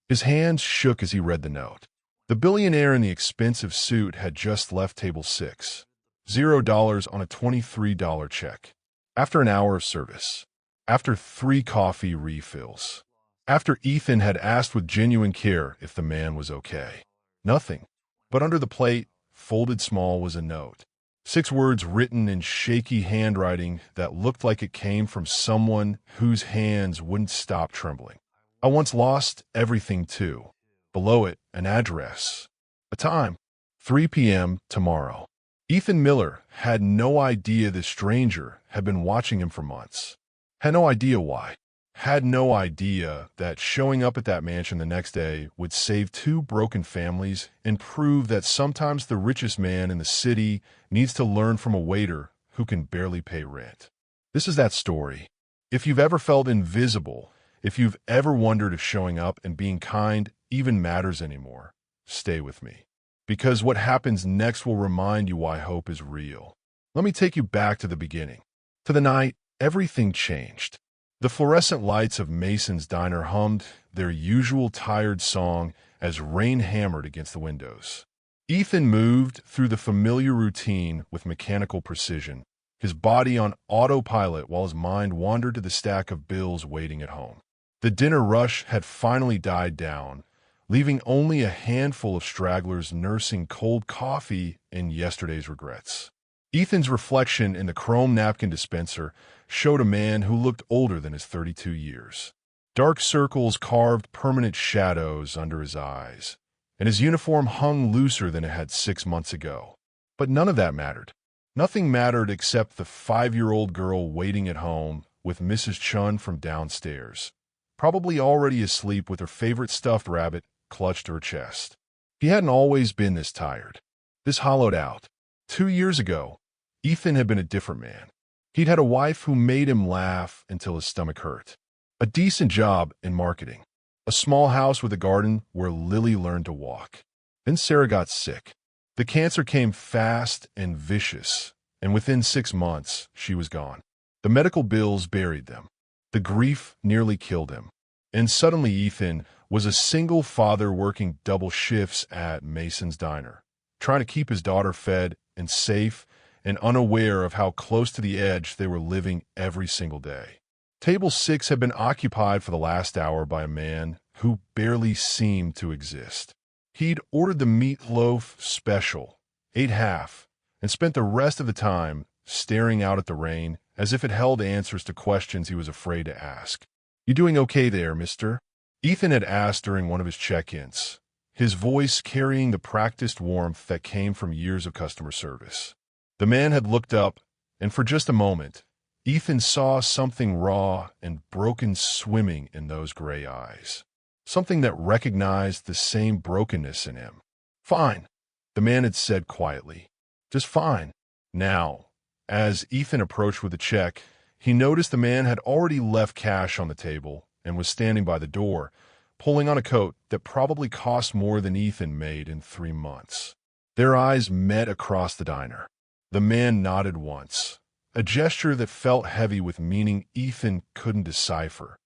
His hands shook as he read the note. The billionaire in the expensive suit had just left table 6. $0 on a $23 check. After an hour of service. After 3 coffee refills. After Ethan had asked with genuine care if the man was okay. Nothing. But under the plate, folded small, was a note. 6 words written in shaky handwriting that looked like it came from someone whose hands wouldn't stop trembling. I once lost everything too. Below it, an address. A time. 3 p.m. tomorrow. Ethan Miller had no idea this stranger had been watching him for months. Had no idea why. Had no idea that showing up at that mansion the next day would save 2 broken families and prove that sometimes the richest man in the city needs to learn from a waiter who can barely pay rent. This is that story. If you've ever felt invisible, if you've ever wondered if showing up and being kind even matters anymore, stay with me. Because what happens next will remind you why hope is real. Let me take you back to the beginning. To the night everything changed. The fluorescent lights of Mason's diner hummed their usual tired song as rain hammered against the windows. Ethan moved through the familiar routine with mechanical precision, his body on autopilot while his mind wandered to the stack of bills waiting at home. The dinner rush had finally died down, leaving only a handful of stragglers nursing cold coffee and yesterday's regrets. Ethan's reflection in the chrome napkin dispenser showed a man who looked older than his 32 years. Dark circles carved permanent shadows under his eyes, and his uniform hung looser than it had 6 months ago. But none of that mattered. Nothing mattered except the 5-year-old girl waiting at home with Mrs. Chun from downstairs, probably already asleep with her favorite stuffed rabbit clutched to her chest. He hadn't always been this tired, this hollowed out. 2 years ago, Ethan had been a different man. He'd had a wife who made him laugh until his stomach hurt. A decent job in marketing. A small house with a garden where Lily learned to walk. Then Sarah got sick. The cancer came fast and vicious, and within 6 months, she was gone. The medical bills buried them. The grief nearly killed him. And suddenly Ethan was a single father working double shifts at Mason's diner, trying to keep his daughter fed and safe and unaware of how close to the edge they were living every single day. Table 6 had been occupied for the last hour by a man who barely seemed to exist. He'd ordered the meatloaf special, ate half, and spent the rest of the time staring out at the rain as if it held answers to questions he was afraid to ask. "You doing okay there, mister?" Ethan had asked during one of his check-ins, his voice carrying the practiced warmth that came from years of customer service. The man had looked up, and for just a moment, Ethan saw something raw and broken swimming in those gray eyes. Something that recognized the same brokenness in him. "Fine," the man had said quietly. "Just fine." Now, as Ethan approached with the check, he noticed the man had already left cash on the table and was standing by the door, pulling on a coat that probably cost more than Ethan made in 3 months. Their eyes met across the diner. The man nodded once, a gesture that felt heavy with meaning Ethan couldn't decipher.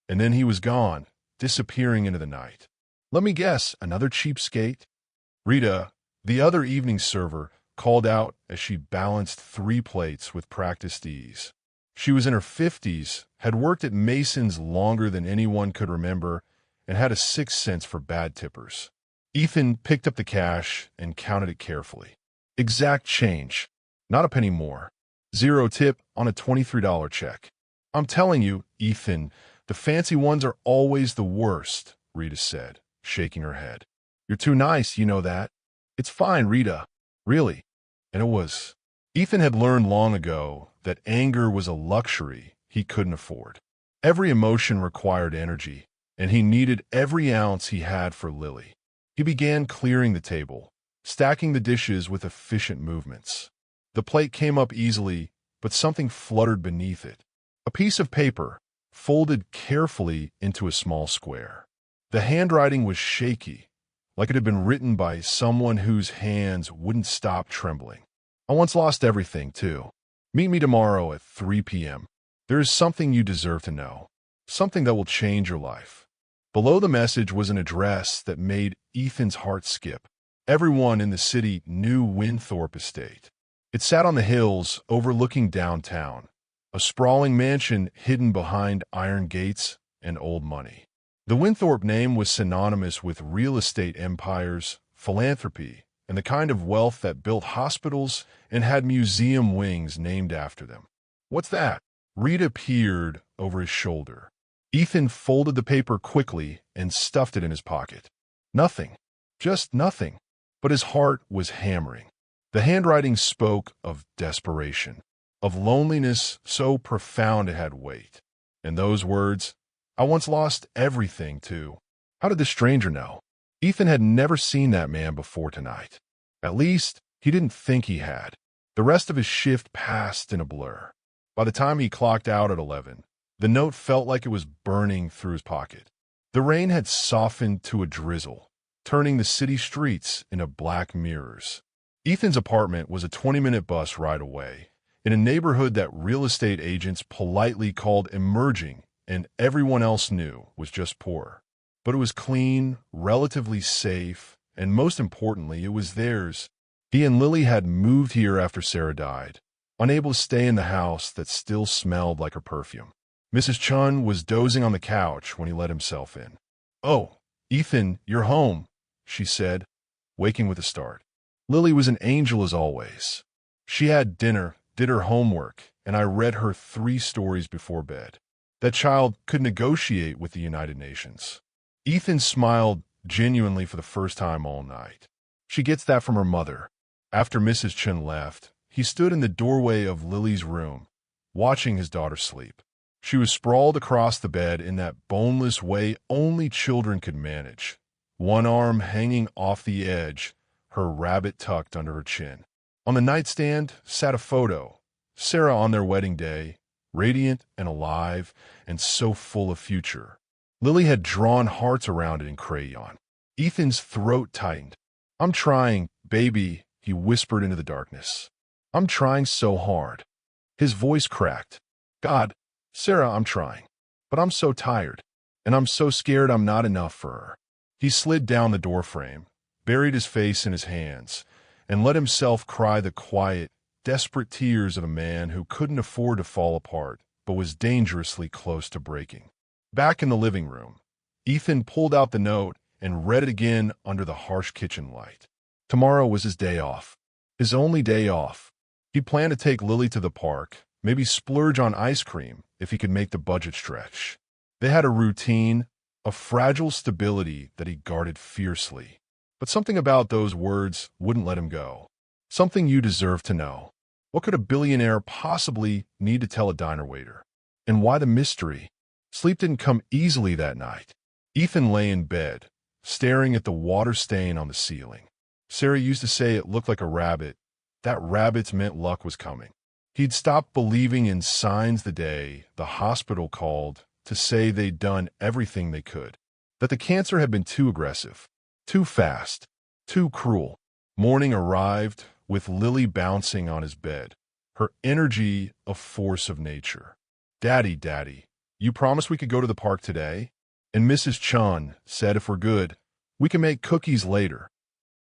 And then he was gone, disappearing into the night. "Let me guess, another cheapskate?" Rita, the other evening server, called out as she balanced 3 plates with practiced ease. She was in her 50s, had worked at Mason's longer than anyone could remember, and had a 6th sense for bad tippers. Ethan picked up the cash and counted it carefully. Exact change. Not a penny more. 0 tip on a $23 check. "I'm telling you, Ethan, the fancy ones are always the worst," Rita said, shaking her head. "You're too nice, you know that." "It's fine, Rita. Really." And it was. Ethan had learned long ago that anger was a luxury he couldn't afford. Every emotion required energy, and he needed every ounce he had for Lily. He began clearing the table, stacking the dishes with efficient movements. The plate came up easily, but something fluttered beneath it. A piece of paper, folded carefully into a small square. The handwriting was shaky, like it had been written by someone whose hands wouldn't stop trembling. "I once lost everything, too. Meet me tomorrow at 3 p.m. There is something you deserve to know. Something that will change your life. Below the message was an address that made Ethan's heart skip. Everyone in the city knew Winthorpe Estate. It sat on the hills overlooking downtown, a sprawling mansion hidden behind iron gates and old money. The Winthorpe name was synonymous with real estate empires, philanthropy, and the kind of wealth that built hospitals and had museum wings named after them. "What's that?" Rita peered over his shoulder. Ethan folded the paper quickly and stuffed it in his pocket. Nothing. Just nothing. But his heart was hammering. The handwriting spoke of desperation, of loneliness so profound it had weight. And those words, "I once lost everything, too." How did the stranger know? Ethan had never seen that man before tonight. At least, he didn't think he had. The rest of his shift passed in a blur. By the time he clocked out at 11, the note felt like it was burning through his pocket. The rain had softened to a drizzle, turning the city streets into black mirrors. Ethan's apartment was a 20-minute bus ride away, in a neighborhood that real estate agents politely called emerging and everyone else knew was just poor. But it was clean, relatively safe, and most importantly, it was theirs. He and Lily had moved here after Sarah died, unable to stay in the house that still smelled like her perfume. Mrs. Chun was dozing on the couch when he let himself in. "Oh, Ethan, you're home," she said, waking with a start. Lily was an angel as always. She had dinner, did her homework, and I read her 3 stories before bed. That child could negotiate with the United Nations. Ethan smiled genuinely for the first time all night. She gets that from her mother. After Mrs. Chun left, he stood in the doorway of Lily's room, watching his daughter sleep. She was sprawled across the bed in that boneless way only children could manage, one arm hanging off the edge, her rabbit tucked under her chin. On the nightstand sat a photo, Sarah on their wedding day, radiant and alive and so full of future. Lily had drawn hearts around it in crayon. Ethan's throat tightened. "I'm trying, baby," he whispered into the darkness. "I'm trying so hard." His voice cracked. "God, Sarah, I'm trying. But I'm so tired. And I'm so scared I'm not enough for her." He slid down the doorframe, buried his face in his hands, and let himself cry the quiet, desperate tears of a man who couldn't afford to fall apart, but was dangerously close to breaking. Back in the living room, Ethan pulled out the note and read it again under the harsh kitchen light. Tomorrow was his day off. His only day off. He planned to take Lily to the park, maybe splurge on ice cream if he could make the budget stretch. They had a routine, a fragile stability that he guarded fiercely. But something about those words wouldn't let him go. Something you deserve to know. What could a billionaire possibly need to tell a diner waiter? And why the mystery? Sleep didn't come easily that night. Ethan lay in bed, staring at the water stain on the ceiling. Sarah used to say it looked like a rabbit. That rabbits meant luck was coming. He'd stopped believing in signs the day the hospital called to say they'd done everything they could. That the cancer had been too aggressive, too fast, too cruel. Morning arrived with Lily bouncing on his bed, her energy a force of nature. "Daddy, Daddy, you promised we could go to the park today?" And Mrs. Chun said if we're good, we can make cookies later.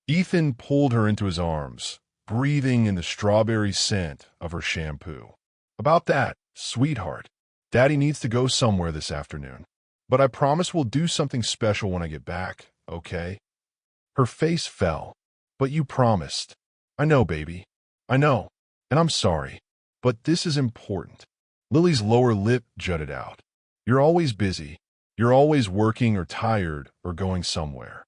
Ethan pulled her into his arms, breathing in the strawberry scent of her shampoo. "About that, sweetheart. Daddy needs to go somewhere this afternoon. But I promise we'll do something special when I get back, okay?" Her face fell. "But you promised." "I know, baby. I know. And I'm sorry. But this is important." Lily's lower lip jutted out. "You're always busy. You're always working or tired or going somewhere."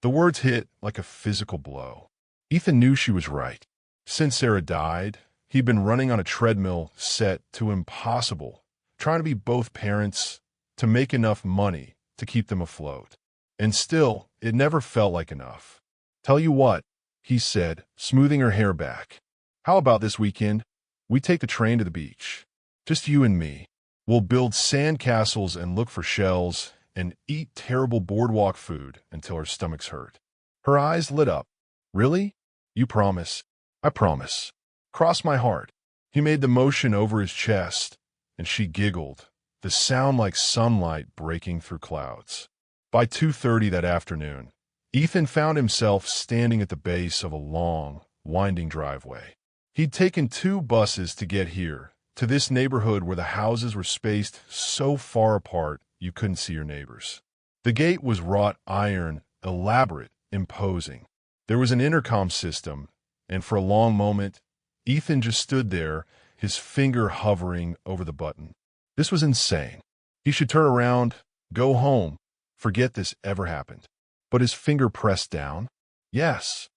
The words hit like a physical blow. Ethan knew she was right. Since Sarah died, he'd been running on a treadmill set to impossible, trying to be both parents, to make enough money to keep them afloat. And still, it never felt like enough. "Tell you what," he said, smoothing her hair back. "How about this weekend? We take the train to the beach. Just you and me. We'll build sand castles and look for shells and eat terrible boardwalk food until our stomachs hurt." Her eyes lit up. "Really? You promise?" "I promise. Cross my heart." He made the motion over his chest, and she giggled, the sound like sunlight breaking through clouds. By 2:30 that afternoon, Ethan found himself standing at the base of a long, winding driveway. He'd taken 2 buses to get here, to this neighborhood where the houses were spaced so far apart you couldn't see your neighbors. The gate was wrought iron, elaborate, imposing. There was an intercom system, and for a long moment, Ethan just stood there, his finger hovering over the button. This was insane. He should turn around, go home, forget this ever happened. But his finger pressed down. Yes.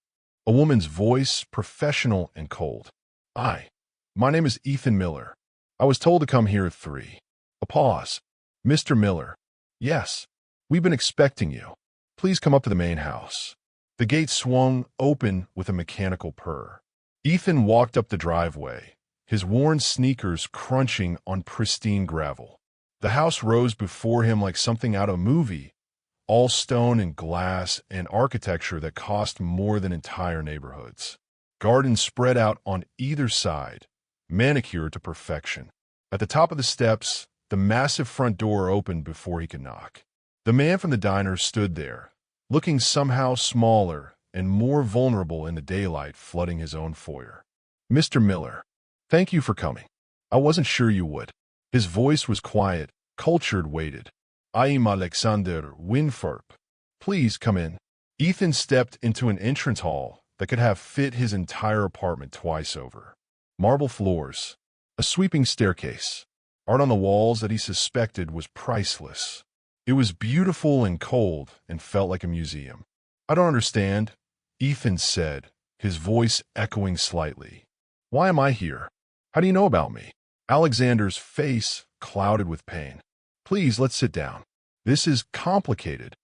A woman's voice, professional and cold. My name is Ethan Miller. I was told to come here at 3. A pause. Mr. Miller. Yes. We've been expecting you. Please come up to the main house. The gate swung open with a mechanical purr. Ethan walked up the driveway, his worn sneakers crunching on pristine gravel. The house rose before him like something out of a movie, all stone and glass and architecture that cost more than entire neighborhoods. Gardens spread out on either side, manicured to perfection. At the top of the steps, the massive front door opened before he could knock. The man from the diner stood there, looking somehow smaller and more vulnerable in the daylight flooding his own foyer. Mr. Miller, thank you for coming. I wasn't sure you would. His voice was quiet, cultured, weighted. I am Alexander Winthrop. Please come in. Ethan stepped into an entrance hall that could have fit his entire apartment twice over. Marble floors, a sweeping staircase, art on the walls that he suspected was priceless. It was beautiful and cold and felt like a museum. I don't understand, Ethan said, his voice echoing slightly. Why am I here? How do you know about me? Alexander's face clouded with pain. Please, let's sit down. This is complicated.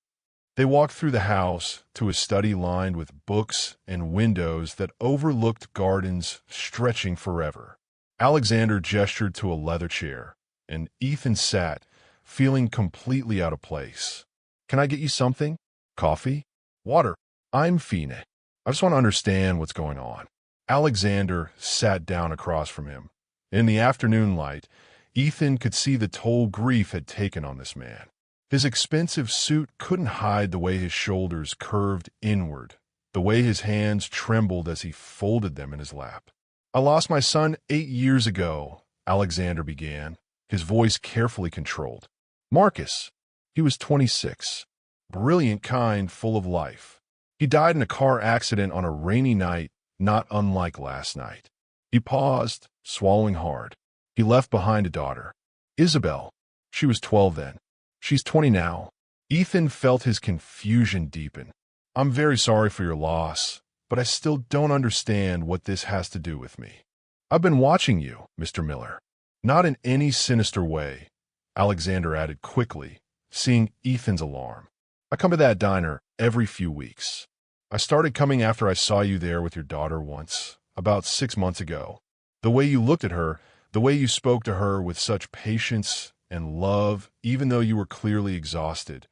They walked through the house to a study lined with books and windows that overlooked gardens stretching forever. Alexander gestured to a leather chair, and Ethan sat, feeling completely out of place. Can I get you something? Coffee? Water? I'm fine. I just want to understand what's going on. Alexander sat down across from him. In the afternoon light, Ethan could see the toll grief had taken on this man. His expensive suit couldn't hide the way his shoulders curved inward, the way his hands trembled as he folded them in his lap. I lost my son 8 years ago, Alexander began, his voice carefully controlled. Marcus. He was 26. Brilliant, kind, full of life. He died in a car accident on a rainy night, not unlike last night. He paused, swallowing hard. He left behind a daughter. Isabel. She was 12 then. She's 20 now. Ethan felt his confusion deepen. I'm very sorry for your loss, but I still don't understand what this has to do with me. I've been watching you, Mr. Miller. Not in any sinister way, Alexander added quickly, seeing Ethan's alarm. I come to that diner every few weeks. I started coming after I saw you there with your daughter once, about 6 months ago. The way you looked at her, the way you spoke to her with such patience and love, even though you were clearly exhausted,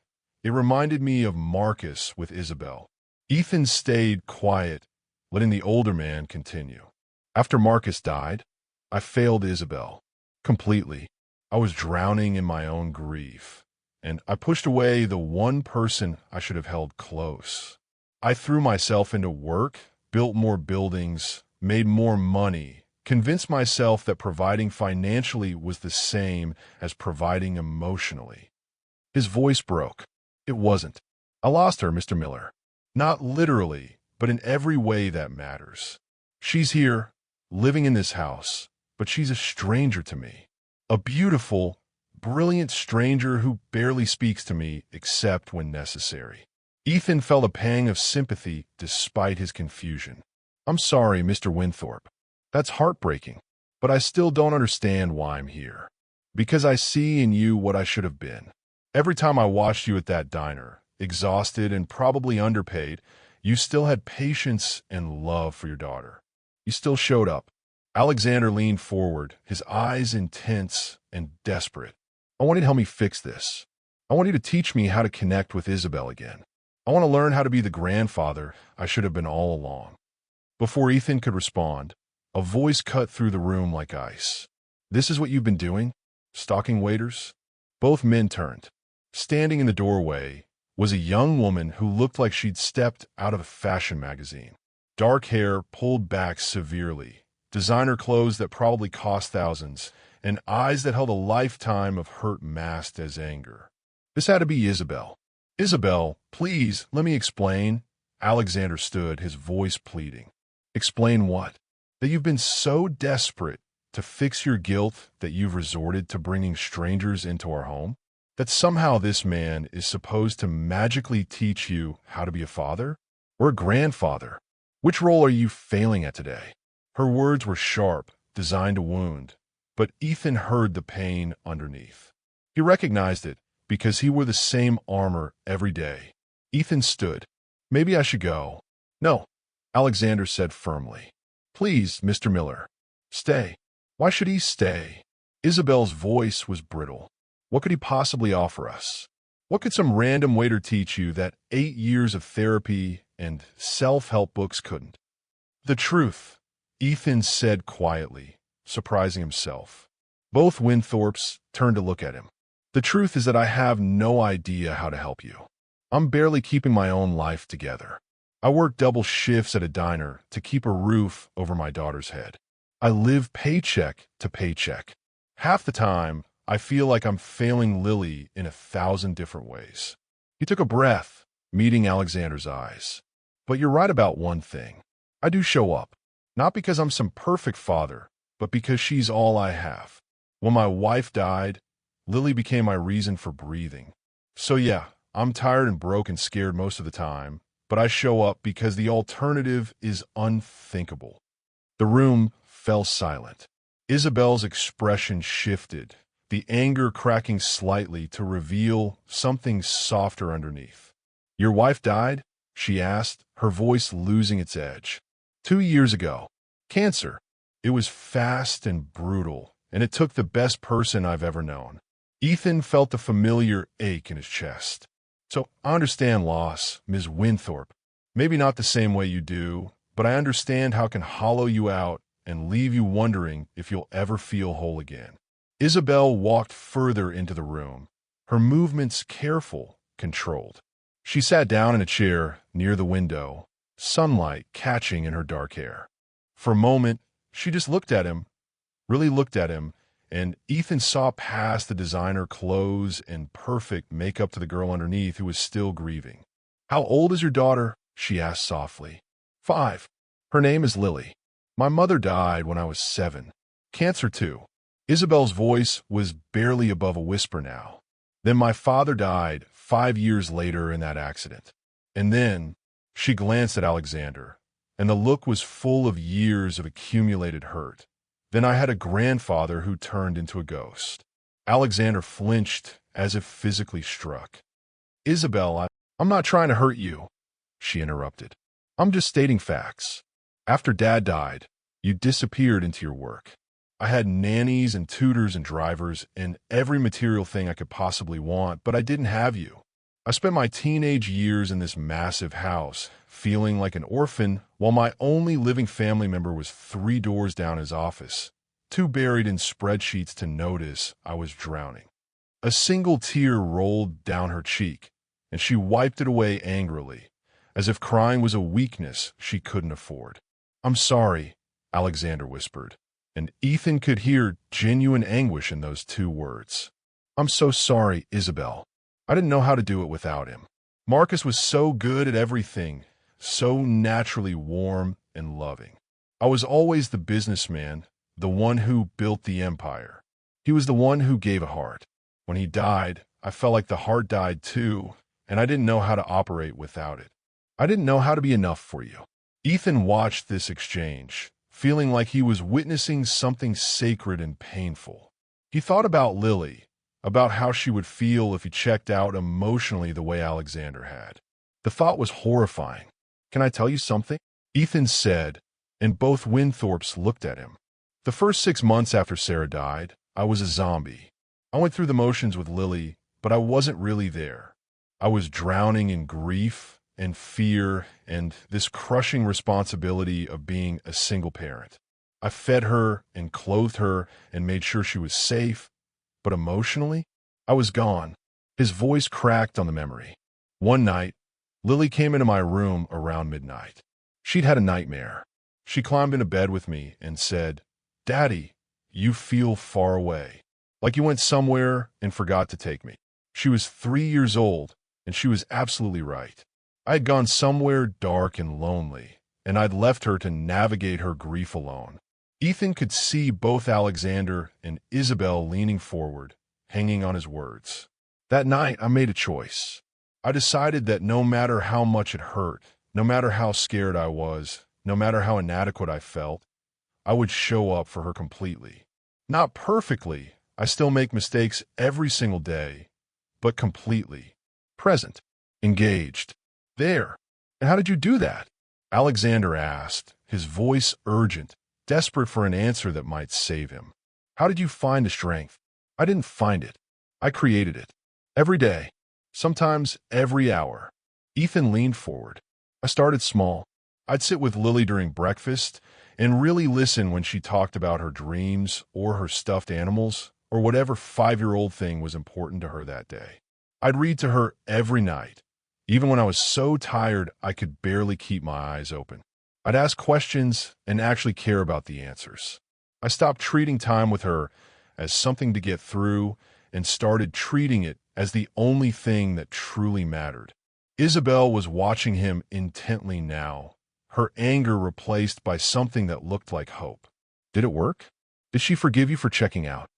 it reminded me of Marcus with Isabel. Ethan stayed quiet, letting the older man continue. After Marcus died, I failed Isabel. Completely. I was drowning in my own grief, and I pushed away the one person I should have held close. I threw myself into work, built more buildings, made more money, convinced myself that providing financially was the same as providing emotionally. His voice broke. It wasn't. I lost her, Mr. Miller. Not literally, but in every way that matters. She's here, living in this house, but she's a stranger to me. A beautiful, brilliant stranger who barely speaks to me except when necessary. Ethan felt a pang of sympathy despite his confusion. I'm sorry, Mr. Winthrop. That's heartbreaking, but I still don't understand why I'm here. Because I see in you what I should have been. Every time I watched you at that diner, exhausted and probably underpaid, you still had patience and love for your daughter. You still showed up. Alexander leaned forward, his eyes intense and desperate. I want you to help me fix this. I want you to teach me how to connect with Isabel again. I want to learn how to be the grandfather I should have been all along. Before Ethan could respond, a voice cut through the room like ice. This is what you've been doing? Stalking waiters? Both men turned. Standing in the doorway, was a young woman who looked like she'd stepped out of a fashion magazine. Dark hair pulled back severely, designer clothes that probably cost thousands, and eyes that held a lifetime of hurt masked as anger. This had to be Isabel. "Isabel, please, let me explain." Alexander stood, his voice pleading. "Explain what?" "That you've been so desperate to fix your guilt that you've resorted to bringing strangers into our home? That somehow this man is supposed to magically teach you how to be a father? Or a grandfather? Which role are you failing at today?" Her words were sharp, designed to wound, but Ethan heard the pain underneath. He recognized it because he wore the same armor every day. Ethan stood. "Maybe I should go." "No," Alexander said firmly. "Please, Mr. Miller, stay." "Why should he stay?" Isabel's voice was brittle. "What could he possibly offer us? What could some random waiter teach you that 8 years of therapy and self-help books couldn't?" "The truth," Ethan said quietly, surprising himself. Both Winthorpes turned to look at him. "The truth is that I have no idea how to help you. I'm barely keeping my own life together. I work double shifts at a diner to keep a roof over my daughter's head. I live paycheck to paycheck. Half the time, I feel like I'm failing Lily in 1,000 different ways." He took a breath, meeting Alexander's eyes. "But you're right about one thing. I do show up. Not because I'm some perfect father, but because she's all I have. When my wife died, Lily became my reason for breathing. So yeah, I'm tired and broke and scared most of the time, but I show up because the alternative is unthinkable." The room fell silent. Isabel's expression shifted, the anger cracking slightly to reveal something softer underneath. "Your wife died?" she asked, her voice losing its edge. 2 years ago. Cancer. It was fast and brutal, and it took the best person I've ever known." Ethan felt a familiar ache in his chest. "So I understand loss, Ms. Winthorpe. Maybe not the same way you do, but I understand how it can hollow you out and leave you wondering if you'll ever feel whole again." Isabel walked further into the room, her movements careful, controlled. She sat down in a chair near the window, sunlight catching in her dark hair. For a moment, she just looked at him, really looked at him, and Ethan saw past the designer clothes and perfect makeup to the girl underneath who was still grieving. "How old is your daughter?" she asked softly. 5. Her name is Lily. My mother died when I was 7. Cancer too." Isabel's voice was barely above a whisper now. "Then my father died 5 years later in that accident. And then," she glanced at Alexander, and the look was full of years of accumulated hurt. "Then I had a grandfather who turned into a ghost." Alexander flinched as if physically struck. "Isabel, I'm not trying to hurt you," she interrupted. "I'm just stating facts. After Dad died, you disappeared into your work. I had nannies and tutors and drivers and every material thing I could possibly want, but I didn't have you. I spent my teenage years in this massive house, feeling like an orphan, while my only living family member was 3 doors down his office, too buried in spreadsheets to notice I was drowning." A single tear rolled down her cheek, and she wiped it away angrily, as if crying was a weakness she couldn't afford. "I'm sorry," Alexander whispered, and Ethan could hear genuine anguish in those 2 words. "I'm so sorry, Isabel. I didn't know how to do it without him. Marcus was so good at everything, so naturally warm and loving. I was always the businessman, the one who built the empire. He was the one who gave a heart. When he died, I felt like the heart died too, and I didn't know how to operate without it. I didn't know how to be enough for you." Ethan watched this exchange, feeling like he was witnessing something sacred and painful. He thought about Lily, about how she would feel if he checked out emotionally the way Alexander had. The thought was horrifying. "Can I tell you something?" Ethan said, and both Winthorpes looked at him. "The first 6 months after Sarah died, I was a zombie. I went through the motions with Lily, but I wasn't really there. I was drowning in grief and fear and this crushing responsibility of being a single parent. I fed her and clothed her and made sure she was safe, but emotionally, I was gone." His voice cracked on the memory. One night, Lily came into my room around midnight. She'd had a nightmare. She climbed into bed with me and said, "Daddy, you feel far away, like you went somewhere and forgot to take me." She was 3 years old, and she was absolutely right. I had gone somewhere dark and lonely, and I'd left her to navigate her grief alone. Ethan could see both Alexander and Isabel leaning forward, hanging on his words. That night, I made a choice. I decided that no matter how much it hurt, no matter how scared I was, no matter how inadequate I felt, I would show up for her completely. Not perfectly, I still make mistakes every single day, but completely. Present. Engaged. There. And how did you do that? Alexander asked, his voice urgent, desperate for an answer that might save him. How did you find the strength? I didn't find it. I created it. Every day. Sometimes every hour. Ethan leaned forward. I started small. I'd sit with Lily during breakfast and really listen when she talked about her dreams or her stuffed animals or whatever 5-year-old thing was important to her that day. I'd read to her every night, even when I was so tired I could barely keep my eyes open. I'd ask questions and actually care about the answers. I stopped treating time with her as something to get through and started treating it as the only thing that truly mattered. Isabel was watching him intently now, her anger replaced by something that looked like hope. Did it work? Did she forgive you for checking out?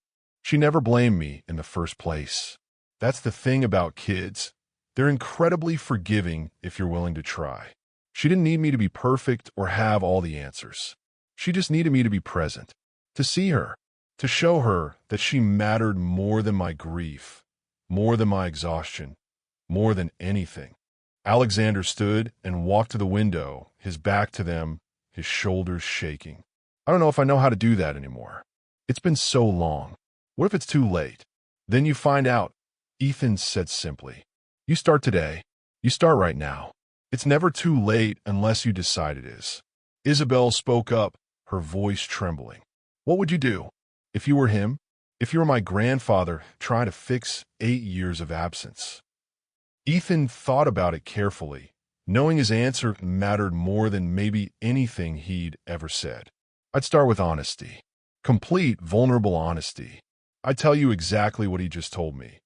She never blamed me in the first place. That's the thing about kids. They're incredibly forgiving if you're willing to try. She didn't need me to be perfect or have all the answers. She just needed me to be present, to see her, to show her that she mattered more than my grief, more than my exhaustion, more than anything. Alexander stood and walked to the window, his back to them, his shoulders shaking. I don't know if I know how to do that anymore. It's been so long. What if it's too late? Then you find out, Ethan said simply. You start today. You start right now. It's never too late unless you decide it is. Isabel spoke up, her voice trembling. What would you do if you were him? If you were my grandfather trying to fix 8 years of absence? Ethan thought about it carefully, knowing his answer mattered more than maybe anything he'd ever said. I'd start with honesty. Complete, vulnerable honesty. I'd tell you exactly what he just told me.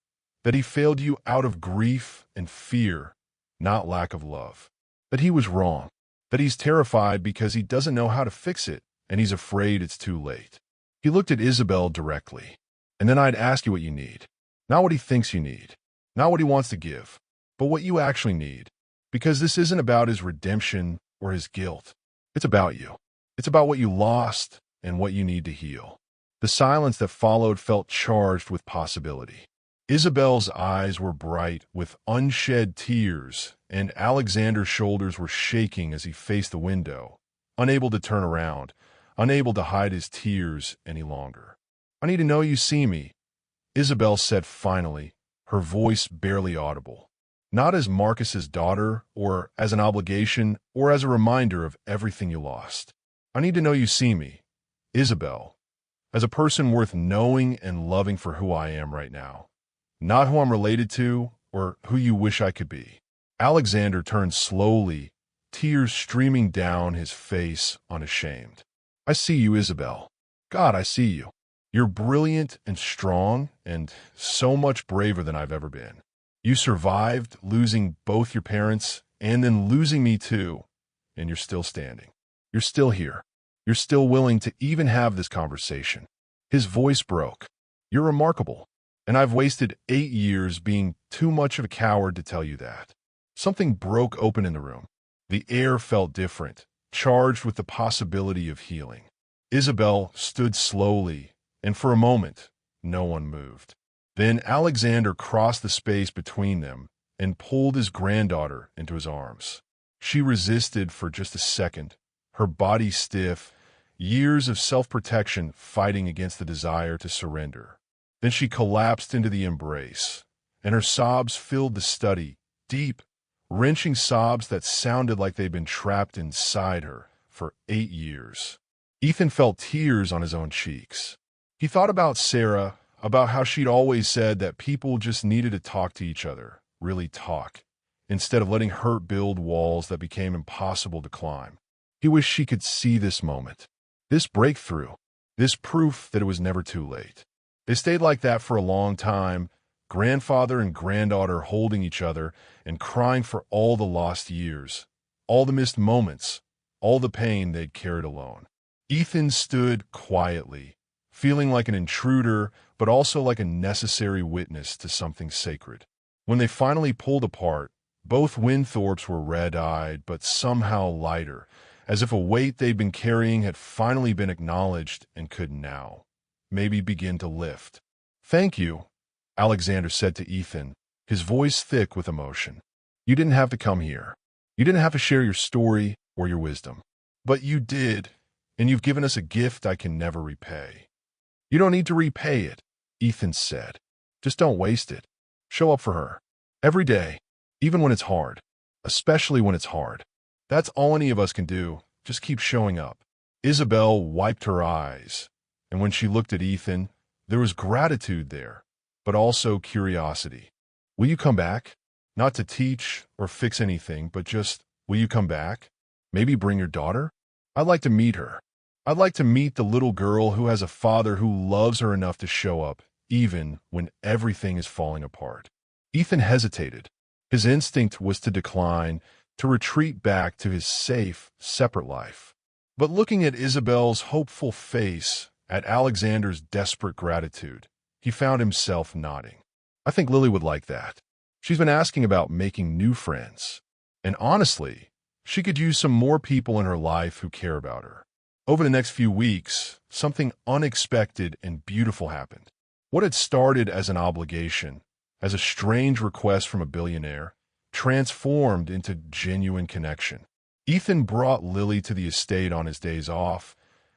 That he failed you out of grief and fear, not lack of love. That he was wrong. That he's terrified because he doesn't know how to fix it, and he's afraid it's too late. He looked at Isabel directly. And then I'd ask you what you need. Not what he thinks you need. Not what he wants to give. But what you actually need. Because this isn't about his redemption or his guilt. It's about you. It's about what you lost and what you need to heal. The silence that followed felt charged with possibility. Isabel's eyes were bright with unshed tears, and Alexander's shoulders were shaking as he faced the window, unable to turn around, unable to hide his tears any longer. I need to know you see me, Isabel said finally, her voice barely audible. Not as Marcus's daughter, or as an obligation, or as a reminder of everything you lost. I need to know you see me, Isabel, as a person worth knowing and loving for who I am right now. Not who I'm related to, or who you wish I could be. Alexander turned slowly, tears streaming down his face, unashamed. I see you, Isabel. God, I see you. You're brilliant and strong, and so much braver than I've ever been. You survived losing both your parents and then losing me too, and you're still standing. You're still here. You're still willing to even have this conversation. His voice broke. You're remarkable, and I've wasted 8 years being too much of a coward to tell you that. Something broke open in the room. The air felt different, charged with the possibility of healing. Isabel stood slowly, and for a moment, no one moved. Then Alexander crossed the space between them and pulled his granddaughter into his arms. She resisted for just a second, her body stiff, years of self-protection fighting against the desire to surrender. Then she collapsed into the embrace, and her sobs filled the study, deep, wrenching sobs that sounded like they'd been trapped inside her for 8 years. Ethan felt tears on his own cheeks. He thought about Sarah, about how she'd always said that people just needed to talk to each other, really talk. instead of letting hurt build walls that became impossible to climb. He wished she could see this moment, this breakthrough, this proof that it was never too late. They stayed like that for a long time, grandfather and granddaughter holding each other and crying for all the lost years, all the missed moments, all the pain they'd carried alone. Ethan stood quietly, feeling like an intruder, but also like a necessary witness to something sacred. When they finally pulled apart, both Winthorpes were red-eyed, but somehow lighter, as if a weight they'd been carrying had finally been acknowledged and could now, maybe, begin to lift. "Thank you," Alexander said to Ethan, his voice thick with emotion. "You didn't have to come here. You didn't have to share your story or your wisdom. But you did, and you've given us a gift I can never repay." "You don't need to repay it," Ethan said. "Just don't waste it. Show up for her. Every day, even when it's hard. Especially when it's hard. That's all any of us can do. Just keep showing up." Isabel wiped her eyes, and when she looked at Ethan, there was gratitude there, but also curiosity. "Will you come back? Not to teach or fix anything, but just, will you come back? Maybe bring your daughter? I'd like to meet her. I'd like to meet the little girl who has a father who loves her enough to show up, even when everything is falling apart." Ethan hesitated. His instinct was to decline, to retreat back to his safe, separate life. But looking at Isabel's hopeful face, at Alexander's desperate gratitude, he found himself nodding. "I think Lily would like that. She's been asking about making new friends. And honestly, she could use some more people in her life who care about her." Over the next few weeks, something unexpected and beautiful happened. What had started as an obligation, as a strange request from a billionaire, transformed into genuine connection. Ethan brought Lily to the estate on his days off,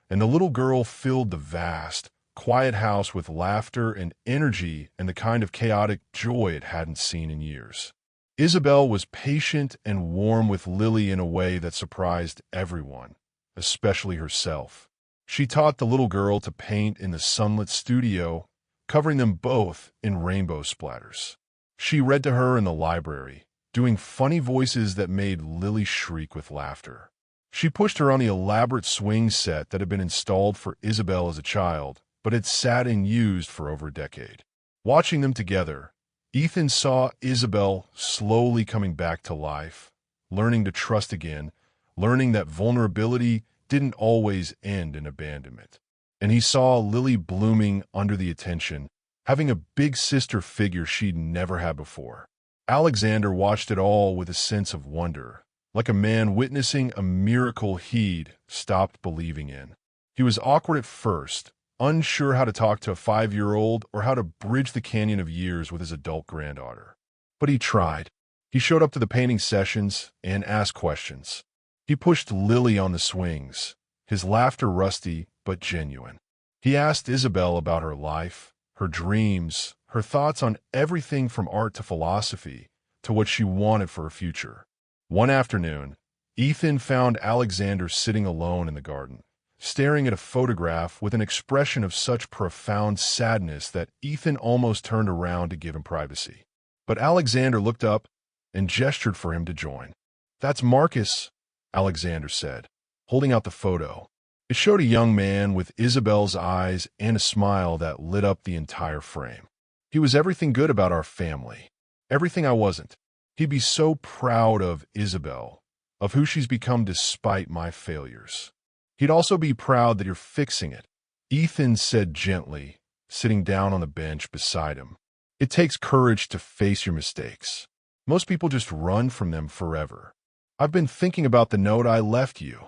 and the little girl filled the vast, quiet house with laughter and energy and the kind of chaotic joy it hadn't seen in years. Isabel was patient and warm with Lily in a way that surprised everyone, especially herself. She taught the little girl to paint in the sunlit studio, covering them both in rainbow splatters. She read to her in the library, doing funny voices that made Lily shriek with laughter. She pushed her on the elaborate swing set that had been installed for Isabel as a child, but had sat and used for over a decade. Watching them together, Ethan saw Isabel slowly coming back to life, learning to trust again, learning that vulnerability didn't always end in abandonment. And he saw Lily blooming under the attention, having a big sister figure she'd never had before. Alexander watched it all with a sense of wonder, like a man witnessing a miracle he'd stopped believing in. He was awkward at first, unsure how to talk to a 5-year-old or how to bridge the canyon of years with his adult granddaughter. But he tried. He showed up to the painting sessions and asked questions. He pushed Lily on the swings, his laughter rusty but genuine. He asked Isabel about her life, her dreams, her thoughts on everything from art to philosophy, to what she wanted for her future. One afternoon, Ethan found Alexander sitting alone in the garden, staring at a photograph with an expression of such profound sadness that Ethan almost turned around to give him privacy. But Alexander looked up and gestured for him to join. "That's Marcus," Alexander said, holding out the photo. It showed a young man with Isabel's eyes and a smile that lit up the entire frame. "He was everything good about our family, everything I wasn't. He'd be so proud of Isabel, of who she's become despite my failures. He'd also be proud that you're fixing it," Ethan said gently, sitting down on the bench beside him. "It takes courage to face your mistakes. Most people just run from them forever. I've been thinking about the note I left you,"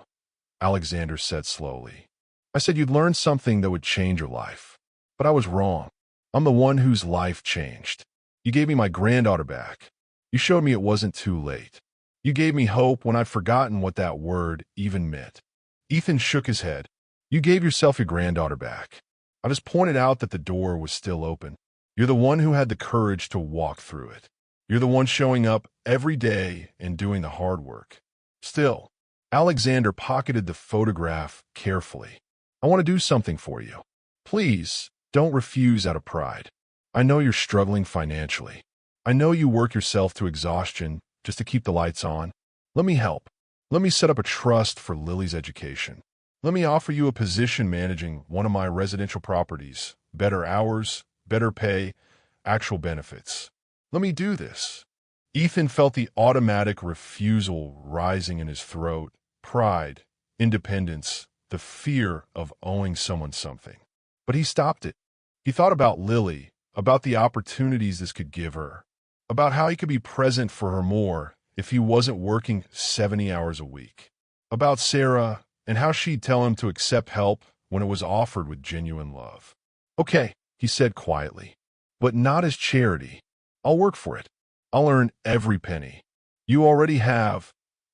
Alexander said slowly. "I said you'd learn something that would change your life. But I was wrong. I'm the one whose life changed. You gave me my granddaughter back. You showed me it wasn't too late. You gave me hope when I'd forgotten what that word even meant." Ethan shook his head. "You gave yourself your granddaughter back. I just pointed out that the door was still open. You're the one who had the courage to walk through it. You're the one showing up every day and doing the hard work. Still," Alexander pocketed the photograph carefully, "I want to do something for you. Please, don't refuse out of pride. I know you're struggling financially. I know you work yourself to exhaustion, just to keep the lights on. Let me help. Let me set up a trust for Lily's education. Let me offer you a position managing one of my residential properties. Better hours, better pay, actual benefits. Let me do this. Ethan felt the automatic refusal rising in his throat, pride, independence, the fear of owing someone something. But he stopped it. He thought about Lily, about the opportunities this could give her, about how he could be present for her more if he wasn't working 70 hours a week, about Sarah and how she'd tell him to accept help when it was offered with genuine love. Okay, he said quietly, but not as charity. I'll work for it. I'll earn every penny. You already have,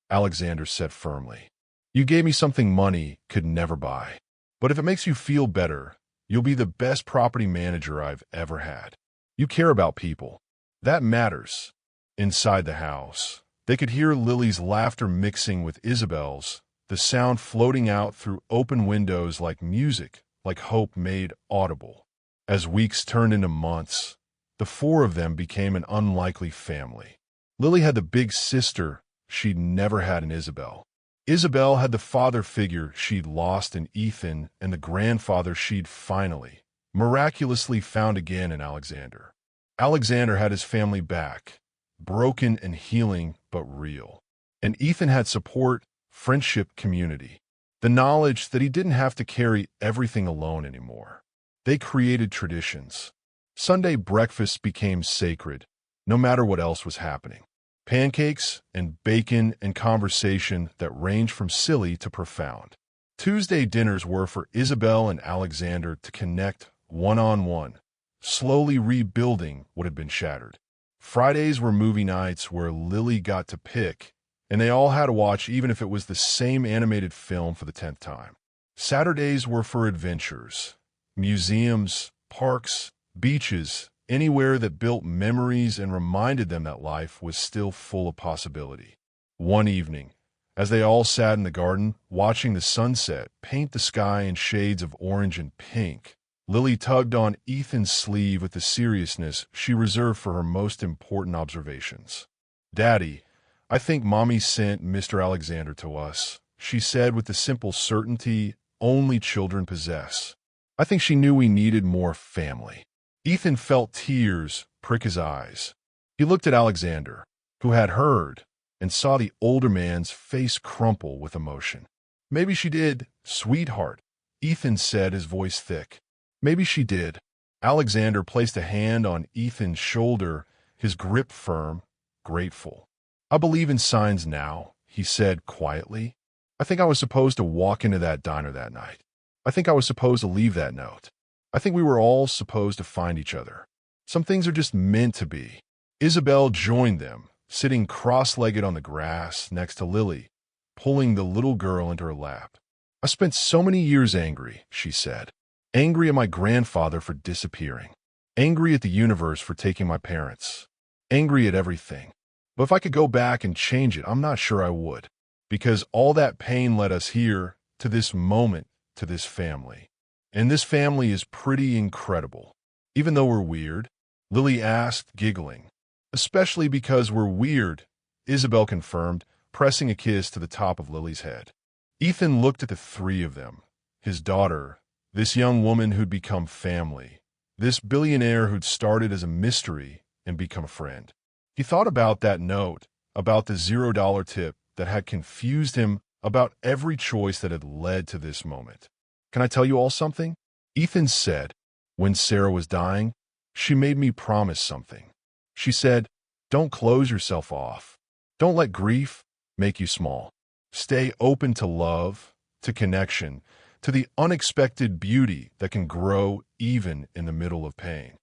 Alexander said firmly. You gave me something money could never buy. But if it makes you feel better, you'll be the best property manager I've ever had. You care about people. That matters. Inside the house, they could hear Lily's laughter mixing with Isabel's, the sound floating out through open windows like music, like hope made audible. As weeks turned into months, the four of them became an unlikely family. Lily had the big sister she'd never had in Isabel. Isabel had the father figure she'd lost in Ethan and the grandfather she'd finally, miraculously found again in Alexander. Alexander had his family back, broken and healing, but real. And Ethan had support, friendship, community. The knowledge that he didn't have to carry everything alone anymore. They created traditions. Sunday breakfasts became sacred, no matter what else was happening. Pancakes and bacon and conversation that ranged from silly to profound. Tuesday dinners were for Isabel and Alexander to connect one-on-one, slowly rebuilding what had been shattered. Fridays were movie nights where Lily got to pick, and they all had to watch even if it was the same animated film for the 10th time. Saturdays were for adventures, museums, parks, beaches, anywhere that built memories and reminded them that life was still full of possibility. One evening, as they all sat in the garden, watching the sunset paint the sky in shades of orange and pink, Lily tugged on Ethan's sleeve with the seriousness she reserved for her most important observations. "Daddy, I think Mommy sent Mr. Alexander to us," she said with the simple certainty only children possess. "I think she knew we needed more family." Ethan felt tears prick his eyes. He looked at Alexander, who had heard, and saw the older man's face crumple with emotion. "Maybe she did, sweetheart," Ethan said, his voice thick. "Maybe she did." Alexander placed a hand on Ethan's shoulder, his grip firm, grateful. "I believe in signs now," he said quietly. "I think I was supposed to walk into that diner that night. I think I was supposed to leave that note. I think we were all supposed to find each other. Some things are just meant to be." Isabel joined them, sitting cross-legged on the grass next to Lily, pulling the little girl into her lap. "I spent so many years angry," she said. "Angry at my grandfather for disappearing. Angry at the universe for taking my parents. Angry at everything. But if I could go back and change it, I'm not sure I would. Because all that pain led us here, to this moment, to this family. And this family is pretty incredible. Even though we're weird," Lily asked, giggling. "Especially because we're weird," Isabel confirmed, pressing a kiss to the top of Lily's head. Ethan looked at the three of them, his daughter, this young woman who'd become family, this billionaire who'd started as a mystery and become a friend. He thought about that note, about the $0 tip that had confused him, about every choice that had led to this moment. "Can I tell you all something?" Ethan said. "When Sarah was dying, she made me promise something. She said, 'Don't close yourself off. Don't let grief make you small. Stay open to love, to connection, to the unexpected beauty that can grow even in the middle of pain.'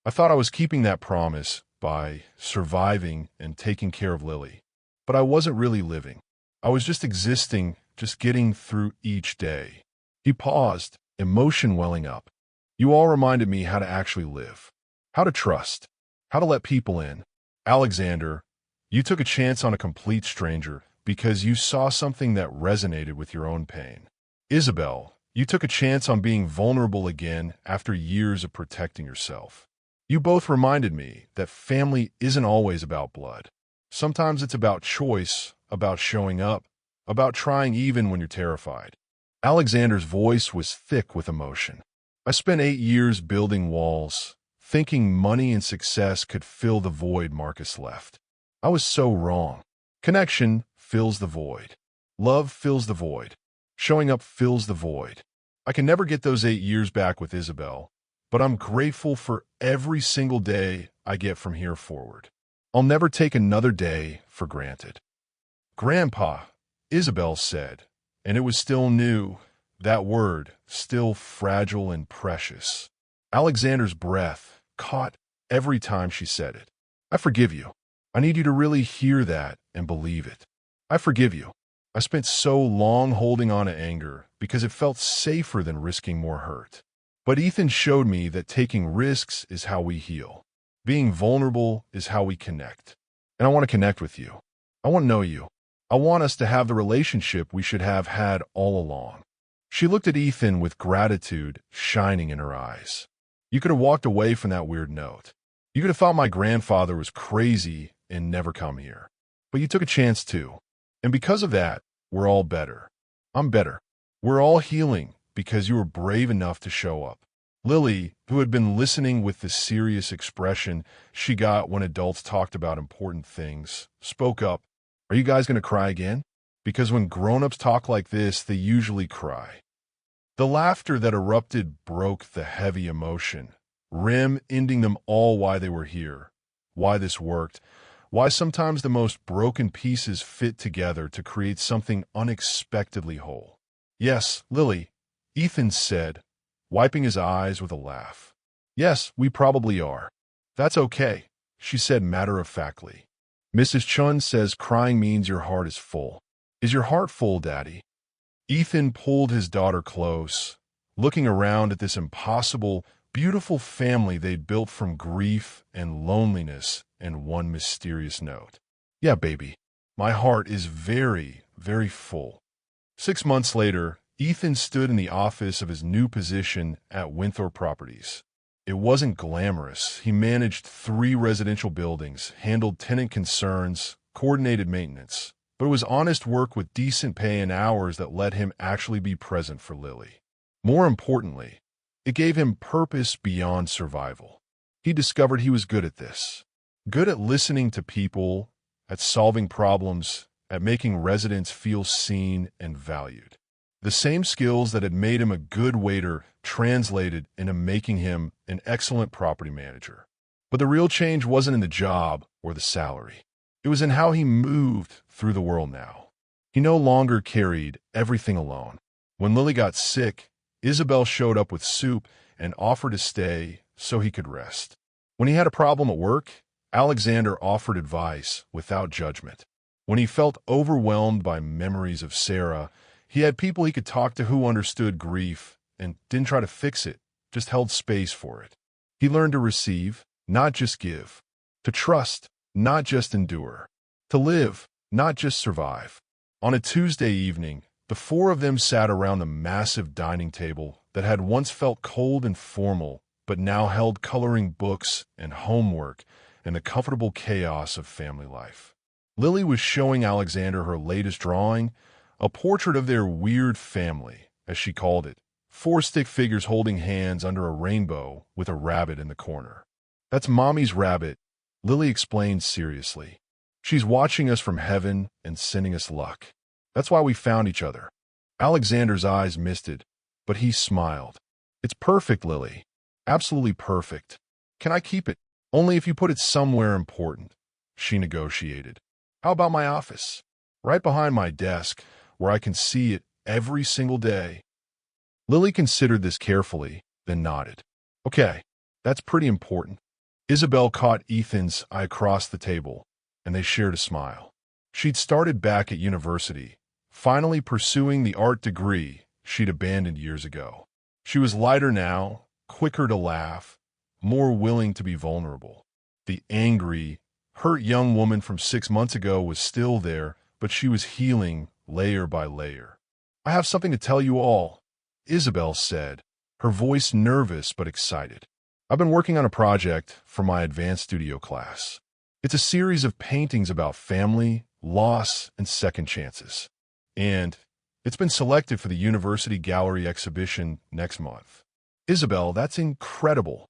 I thought I was keeping that promise by surviving and taking care of Lily. But I wasn't really living. I was just existing, just getting through each day." He paused, emotion welling up. "You all reminded me how to actually live, how to trust, how to let people in. Alexander, you took a chance on a complete stranger because you saw something that resonated with your own pain. Isabel, you took a chance on being vulnerable again after years of protecting yourself. You both reminded me that family isn't always about blood. Sometimes it's about choice, about showing up, about trying even when you're terrified. Alexander's voice was thick with emotion. I spent 8 years building walls, thinking money and success could fill the void Marcus left. I was so wrong. Connection fills the void. Love fills the void. Showing up fills the void. I can never get those 8 years back with Isabel, but I'm grateful for every single day I get from here forward. I'll never take another day for granted. Grandpa, Isabel said, and it was still new, that word, still fragile and precious. Alexander's breath caught every time she said it. I forgive you. I need you to really hear that and believe it. I forgive you. I spent so long holding on to anger because it felt safer than risking more hurt. But Ethan showed me that taking risks is how we heal. Being vulnerable is how we connect. And I want to connect with you. I want to know you. I want us to have the relationship we should have had all along. She looked at Ethan with gratitude shining in her eyes. You could have walked away from that weird note. You could have thought my grandfather was crazy and never come here. But you took a chance too. And because of that, we're all better. I'm better. We're all healing because you were brave enough to show up. Lily, who had been listening with the serious expression she got when adults talked about important things, spoke up. Are you guys going to cry again? Because when grown-ups talk like this, they usually cry. The laughter that erupted broke the heavy emotion, ending them all why they were here, why this worked, why sometimes the most broken pieces fit together to create something unexpectedly whole. Yes, Lily, Ethan said, wiping his eyes with a laugh. Yes, we probably are. That's okay, she said matter-of-factly. Mrs. Chun says crying means your heart is full. Is your heart full, Daddy? Ethan pulled his daughter close, looking around at this impossible, beautiful family they'd built from grief and loneliness and one mysterious note. Yeah, baby, my heart is very, very full. 6 months later, Ethan stood in the office of his new position at Winthrop Properties. It wasn't glamorous. He managed 3 residential buildings, handled tenant concerns, coordinated maintenance. But it was honest work with decent pay and hours that let him actually be present for Lily. More importantly, it gave him purpose beyond survival. He discovered he was good at this. Good at listening to people, at solving problems, at making residents feel seen and valued. The same skills that had made him a good waiter translated into making him an excellent property manager. But the real change wasn't in the job or the salary. It was in how he moved through the world now. He no longer carried everything alone. When Lily got sick, Isabel showed up with soup and offered to stay so he could rest. When he had a problem at work, Alexander offered advice without judgment. When he felt overwhelmed by memories of Sarah, he had people he could talk to who understood grief and didn't try to fix it, just held space for it. He learned to receive, not just give, to trust, not just endure, to live, not just survive. On a Tuesday evening, the 4 of them sat around the massive dining table that had once felt cold and formal, but now held coloring books and homework and the comfortable chaos of family life. Lily was showing Alexander her latest drawing, a portrait of their weird family, as she called it, 4 stick figures holding hands under a rainbow with a rabbit in the corner. That's Mommy's rabbit, Lily explained seriously. She's watching us from heaven and sending us luck. That's why we found each other. Alexander's eyes misted, but he smiled. It's perfect, Lily. Absolutely perfect. Can I keep it? Only if you put it somewhere important, she negotiated. How about my office? Right behind my desk, where I can see it every single day. Lily considered this carefully, then nodded. Okay, that's pretty important. Isabel caught Ethan's eye across the table, and they shared a smile. She'd started back at university, finally pursuing the art degree she'd abandoned years ago. She was lighter now, quicker to laugh, more willing to be vulnerable. The angry, hurt young woman from 6 months ago was still there, but she was healing layer by layer. I have something to tell you all, Isabel said, her voice nervous but excited. I've been working on a project for my advanced studio class. It's a series of paintings about family, loss, and second chances. And it's been selected for the University Gallery exhibition next month. Isabel, that's incredible,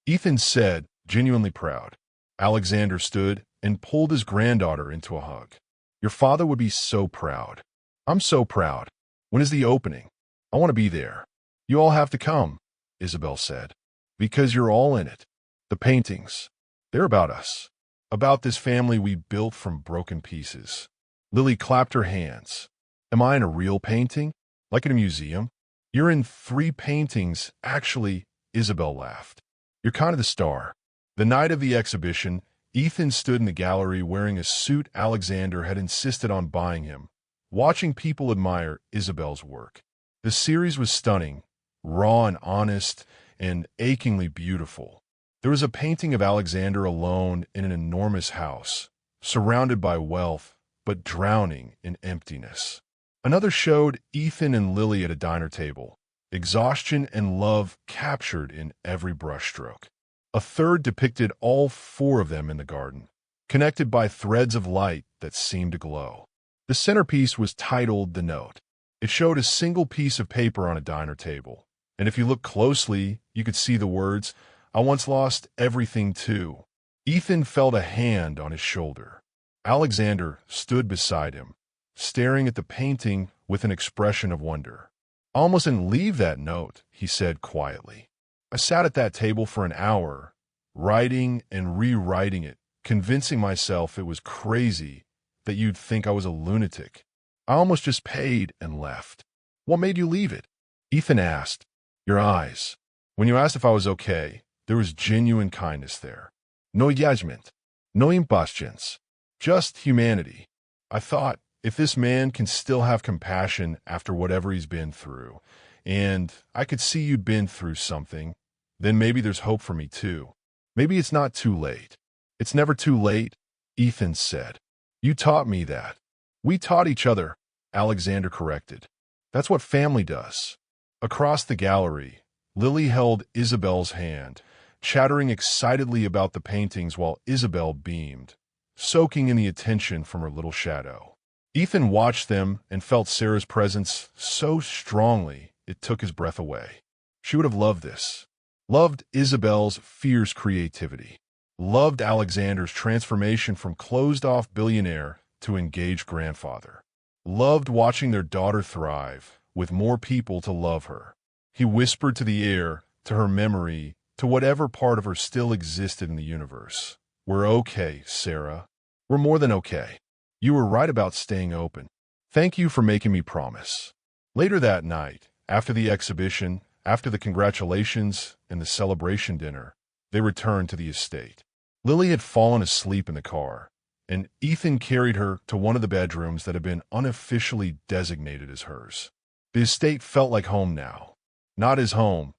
Ethan said, genuinely proud. Alexander stood and pulled his granddaughter into a hug. Your father would be so proud. I'm so proud. When is the opening? I want to be there. You all have to come, Isabel said. Because you're all in it. The paintings, they're about us. About this family we built from broken pieces. Lily clapped her hands. Am I in a real painting? Like in a museum? You're in 3 paintings, actually, Isabel laughed. You're kind of the star. The night of the exhibition, Ethan stood in the gallery wearing a suit Alexander had insisted on buying him, watching people admire Isabel's work. The series was stunning, raw and honest, and achingly beautiful. There was a painting of Alexander alone in an enormous house, surrounded by wealth, but drowning in emptiness. Another showed Ethan and Lily at a diner table, exhaustion and love captured in every brushstroke. A third depicted all 4 of them in the garden, connected by threads of light that seemed to glow. The centerpiece was titled The Note. It showed a single piece of paper on a diner table, and if you looked closely, you could see the words, I once lost everything too. Ethan felt a hand on his shoulder. Alexander stood beside him, staring at the painting with an expression of wonder. I almost didn't leave that note, he said quietly. I sat at that table for an hour, writing and rewriting it, convincing myself it was crazy, that you'd think I was a lunatic. I almost just paid and left. What made you leave it? Ethan asked. Your eyes. When you asked if I was okay, there was genuine kindness there. No judgment, no impatience, just humanity. I thought, if this man can still have compassion after whatever he's been through, and I could see you'd been through something, then maybe there's hope for me too. Maybe it's not too late. It's never too late, Ethan said. You taught me that. We taught each other, Alexander corrected. That's what family does. Across the gallery, Lily held Isabel's hand, chattering excitedly about the paintings while Isabel beamed, soaking in the attention from her little shadow. Ethan watched them and felt Sarah's presence so strongly it took his breath away. She would have loved this. Loved Isabel's fierce creativity. Loved Alexander's transformation from closed-off billionaire to engaged grandfather. Loved watching their daughter thrive, with more people to love her. He whispered to the air, to her memory, to whatever part of her still existed in the universe. We're okay, Sarah. We're more than okay. You were right about staying open. Thank you for making me promise. Later that night, after the exhibition, after the congratulations and the celebration dinner, they returned to the estate. Lily had fallen asleep in the car, and Ethan carried her to one of the bedrooms that had been unofficially designated as hers. The estate felt like home now. Not his home.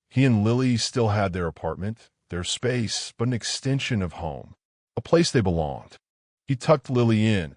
He and Lily still had their apartment, their space, but an extension of home, a place they belonged. He tucked Lily in,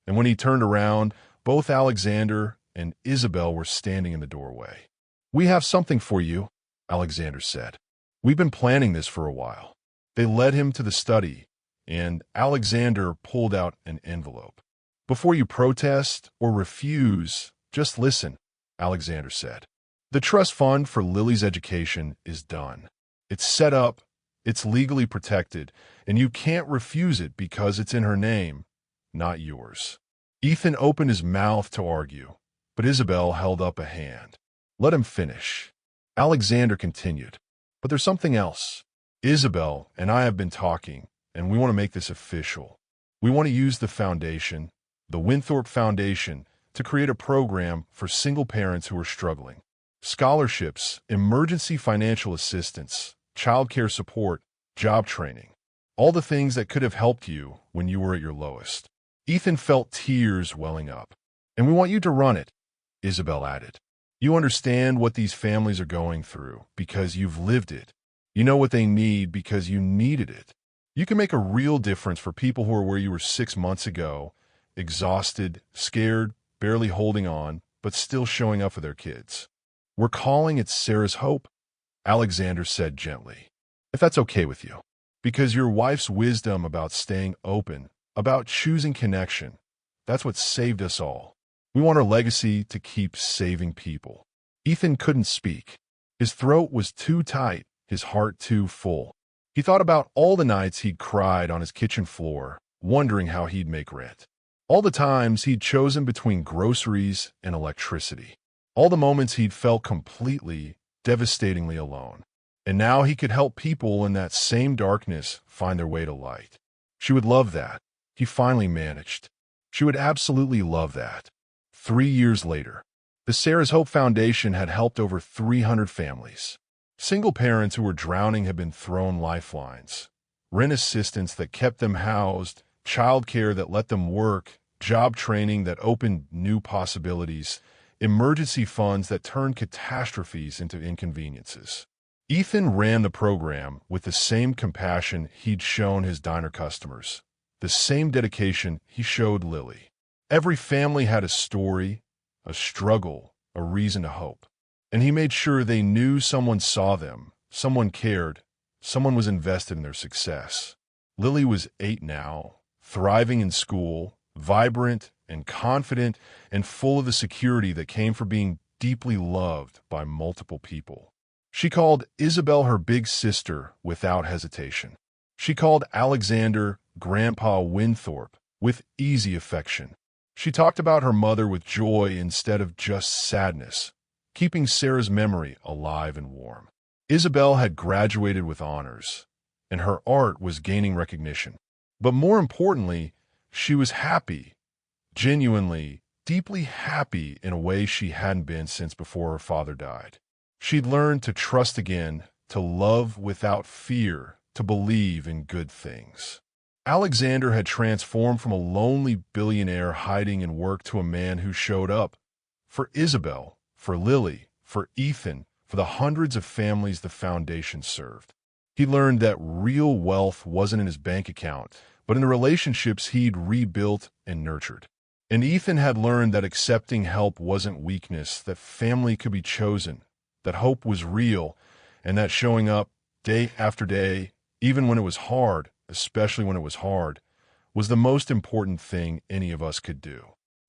and when he turned around, both Alexander and Isabel were standing in the doorway. We have something for you, Alexander said. We've been planning this for a while. They led him to the study, and Alexander pulled out an envelope. Before you protest or refuse, just listen, Alexander said. The trust fund for Lily's education is done. It's set up, it's legally protected, and you can't refuse it because it's in her name, not yours. Ethan opened his mouth to argue, but Isabel held up a hand. Let him finish. Alexander continued. But there's something else. Isabel and I have been talking, and we want to make this official. We want to use the foundation, the Winthorpe Foundation, to create a program for single parents who are struggling. Scholarships, emergency financial assistance, childcare support, job training. All the things that could have helped you when you were at your lowest. Ethan felt tears welling up. And we want you to run it, Isabel added. You understand what these families are going through because you've lived it. You know what they need because you needed it. You can make a real difference for people who are where you were 6 months ago, exhausted, scared, barely holding on, but still showing up for their kids. We're calling it Sarah's Hope, Alexander said gently. If that's okay with you. Because your wife's wisdom about staying open, about choosing connection, that's what saved us all. We want our legacy to keep saving people. Ethan couldn't speak. His throat was too tight, his heart too full. He thought about all the nights he'd cried on his kitchen floor, wondering how he'd make rent. All the times he'd chosen between groceries and electricity. All the moments he'd felt completely, devastatingly alone. And now he could help people in that same darkness find their way to light. She would love that. He finally managed. She would absolutely love that. 3 years later, the Sarah's Hope Foundation had helped over 300 families. Single parents who were drowning had been thrown lifelines, rent assistance that kept them housed, childcare that let them work, job training that opened new possibilities, emergency funds that turned catastrophes into inconveniences. Ethan ran the program with the same compassion he'd shown his diner customers, the same dedication he showed Lily. Every family had a story, a struggle, a reason to hope. And he made sure they knew someone saw them, someone cared, someone was invested in their success. Lily was 8 now, thriving in school, vibrant and confident and full of the security that came from being deeply loved by multiple people. She called Isabel her big sister without hesitation. She called Alexander Grandpa Winthorpe with easy affection. She talked about her mother with joy instead of just sadness, keeping Sarah's memory alive and warm. Isabel had graduated with honors, and her art was gaining recognition. But more importantly, she was happy, genuinely, deeply happy in a way she hadn't been since before her father died. She'd learned to trust again, to love without fear, to believe in good things. Alexander had transformed from a lonely billionaire hiding in work to a man who showed up for Isabel, for Lily, for Ethan, for the hundreds of families the foundation served. He learned that real wealth wasn't in his bank account, but in the relationships he'd rebuilt and nurtured. And Ethan had learned that accepting help wasn't weakness, that family could be chosen, that hope was real, and that showing up day after day, even when it was hard, especially when it was hard, was the most important thing any of us could do.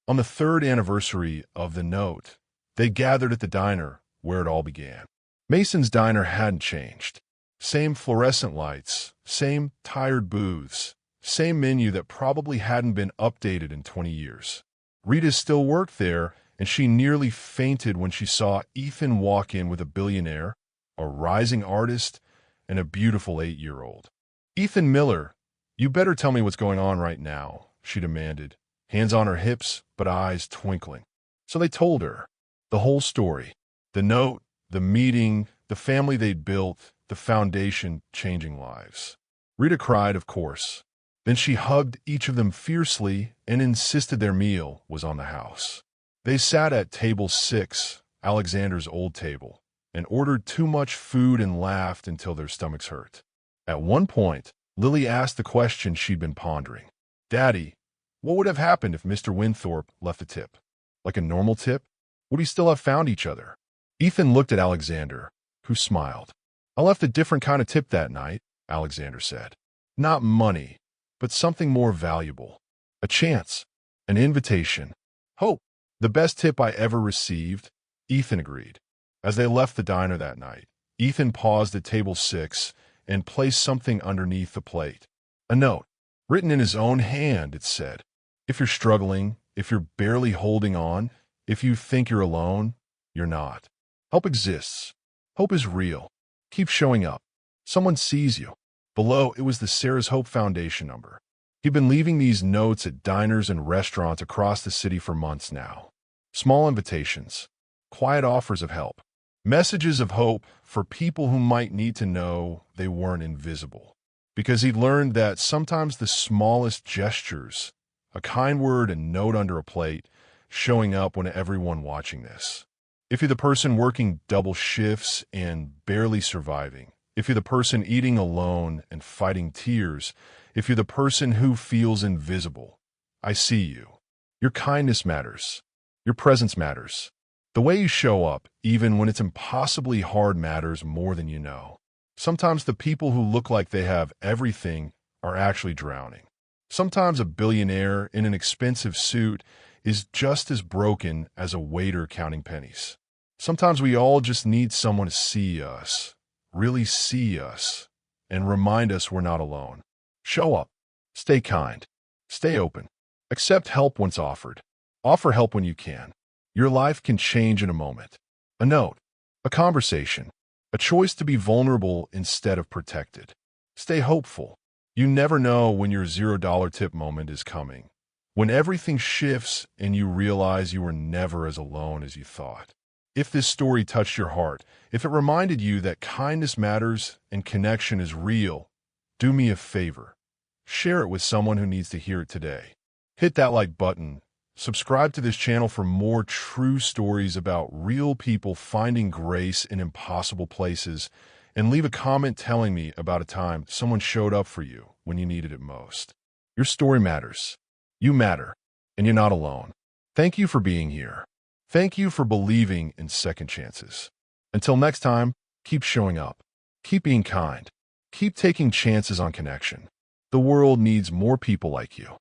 On the 3rd anniversary of the note, they gathered at the diner where it all began. Mason's diner hadn't changed. Same fluorescent lights, same tired booths, same menu that probably hadn't been updated in 20 years. Rita still worked there, and she nearly fainted when she saw Ethan walk in with a billionaire, a rising artist, and a beautiful 8-year-old. "Ethan Miller, you better tell me what's going on right now," she demanded, hands on her hips but eyes twinkling. So they told her. The whole story. The note, the meeting, the family they'd built, the foundation changing lives. Rita cried, of course. Then she hugged each of them fiercely and insisted their meal was on the house. They sat at table 6, Alexander's old table, and ordered too much food and laughed until their stomachs hurt. At one point, Lily asked the question she'd been pondering. "Daddy, what would have happened if Mr. Winthorpe left a tip? Like a normal tip? Would we still have found each other?" Ethan looked at Alexander, who smiled. "I left a different kind of tip that night," Alexander said. "Not money, but something more valuable. A chance, an invitation, hope. The best tip I ever received," Ethan agreed. As they left the diner that night, Ethan paused at table 6 and placed something underneath the plate. A note. Written in his own hand, it said, "If you're struggling, if you're barely holding on, if you think you're alone, you're not. Help exists. Hope is real. Keep showing up. Someone sees you." Below, it was the Sarah's Hope Foundation number. He'd been leaving these notes at diners and restaurants across the city for months now. Small invitations, quiet offers of help, messages of hope for people who might need to know they weren't invisible. Because he'd learned that sometimes the smallest gestures, a kind word and note under a plate, showing up when everyone watching this. If you're the person working double shifts and barely surviving, if you're the person eating alone and fighting tears, if you're the person who feels invisible, I see you. Your kindness matters. Your presence matters. The way you show up, even when it's impossibly hard, matters more than you know. Sometimes the people who look like they have everything are actually drowning. Sometimes a billionaire in an expensive suit is just as broken as a waiter counting pennies. Sometimes we all just need someone to see us, really see us, and remind us we're not alone. Show up. Stay kind. Stay open. Accept help once offered. Offer help when you can. Your life can change in a moment. A note. A conversation. A choice to be vulnerable instead of protected. Stay hopeful. You never know when your $0 tip moment is coming. When everything shifts and you realize you were never as alone as you thought. If this story touched your heart, if it reminded you that kindness matters and connection is real, do me a favor. Share it with someone who needs to hear it today. Hit that like button. Subscribe to this channel for more true stories about real people finding grace in impossible places, and leave a comment telling me about a time someone showed up for you when you needed it most. Your story matters. You matter, and you're not alone. Thank you for being here. Thank you for believing in second chances. Until next time, keep showing up. Keep being kind. Keep taking chances on connection. The world needs more people like you.